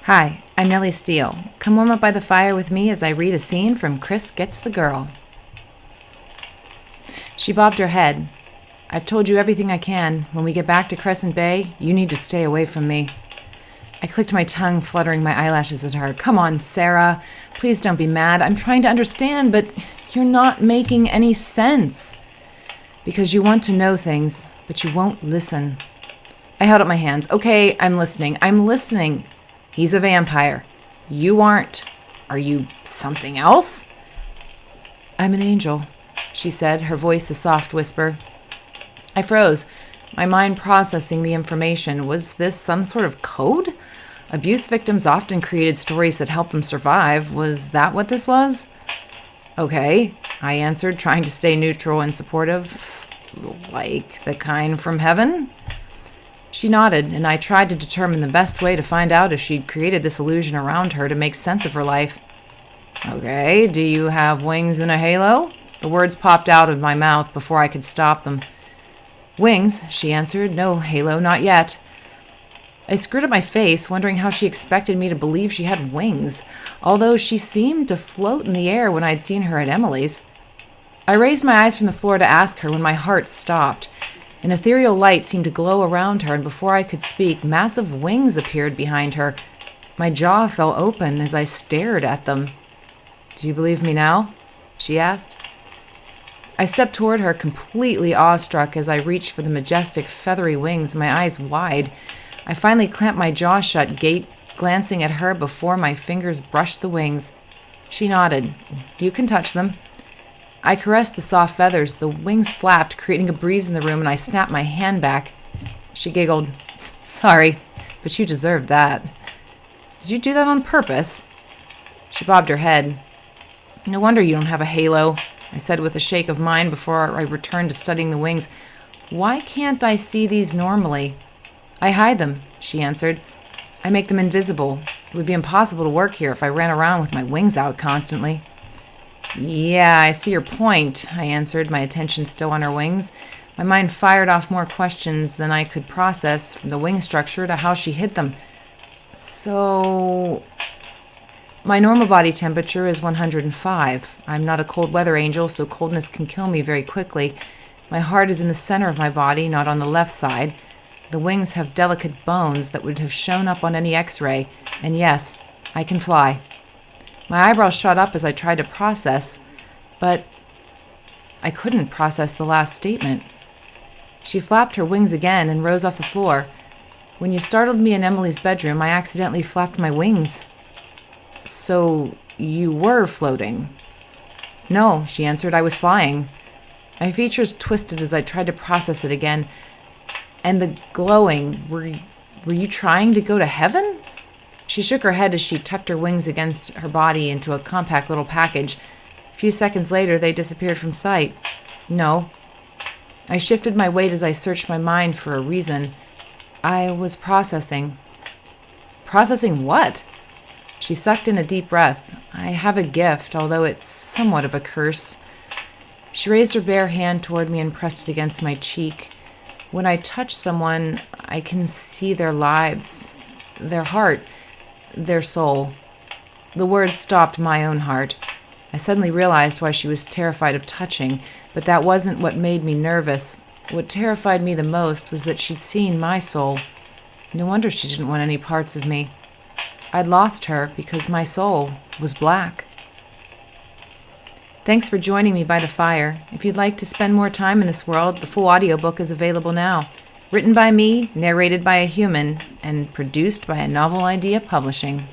Hi, I'm Nellie Steele. Come warm up by the fire with me as I read a scene from Chris Gets the Girl. She bobbed her head. I've told you everything I can. When we get back to Crescent Bay, you need to stay away from me. I clicked my tongue, fluttering my eyelashes at her. Come on, Sera. Please don't be mad. I'm trying to understand, but you're not making any sense. Because you want to know things, but you won't listen. I held up my hands. Okay, I'm listening. He's a vampire. You aren't. Are you something else? I'm an angel, she said, her voice a soft whisper. I froze, my mind processing the information. Was this some sort of code? Abuse victims often created stories that helped them survive. Was that what this was? Okay, I answered, trying to stay neutral and supportive. Like the kind from heaven? She nodded, and I tried to determine the best way to find out if she'd created this illusion around her to make sense of her life. Okay, do you have wings and a halo? The words popped out of my mouth before I could stop them. Wings, she answered. No halo, not yet. I screwed up my face, wondering how she expected me to believe she had wings, although she seemed to float in the air when I'd seen her at Emily's. I raised my eyes from the floor to ask her when my heart stopped. An ethereal light seemed to glow around her, and before I could speak, massive wings appeared behind her. My jaw fell open as I stared at them. Do you believe me now? She asked. I stepped toward her, completely awestruck as I reached for the majestic, feathery wings, my eyes wide. I finally clamped my jaw shut, glancing at her before my fingers brushed the wings. She nodded. You can touch them. I caressed the soft feathers. The wings flapped, creating a breeze in the room, and I snapped my hand back. She giggled. Sorry, but you deserved that. Did you do that on purpose? She bobbed her head. No wonder you don't have a halo, I said with a shake of mine before I returned to studying the wings. Why can't I see these normally? I hide them, she answered. I make them invisible. It would be impossible to work here if I ran around with my wings out constantly. Yeah, I see your point, I answered, my attention still on her wings. My mind fired off more questions than I could process, from the wing structure to how she hid them. So, my normal body temperature is 105. I'm not a cold weather angel, so coldness can kill me very quickly. My heart is in the center of my body, not on the left side. The wings have delicate bones that would have shown up on any x-ray. And yes, I can fly. My eyebrows shot up as I tried to process, but I couldn't process the last statement. She flapped her wings again and rose off the floor. When you startled me in Emily's bedroom, I accidentally flapped my wings. So you were floating? No, she answered. I was flying. My features twisted as I tried to process it again. And the glowing, were you trying to go to heaven? She shook her head as she tucked her wings against her body into a compact little package. A few seconds later, they disappeared from sight. No. I shifted my weight as I searched my mind for a reason. I was processing. Processing what? She sucked in a deep breath. I have a gift, although it's somewhat of a curse. She raised her bare hand toward me and pressed it against my cheek. When I touch someone, I can see their lives, their heart, their soul. The words stopped my own heart. I suddenly realized why she was terrified of touching, but that wasn't what made me nervous. What terrified me the most was that she'd seen my soul. No wonder she didn't want any parts of me. I'd lost her because my soul was black. Thanks for joining me by the fire. If you'd like to spend more time in this world, the full audiobook is available now. Written by me, narrated by a human, and produced by a Novel Idea Publishing.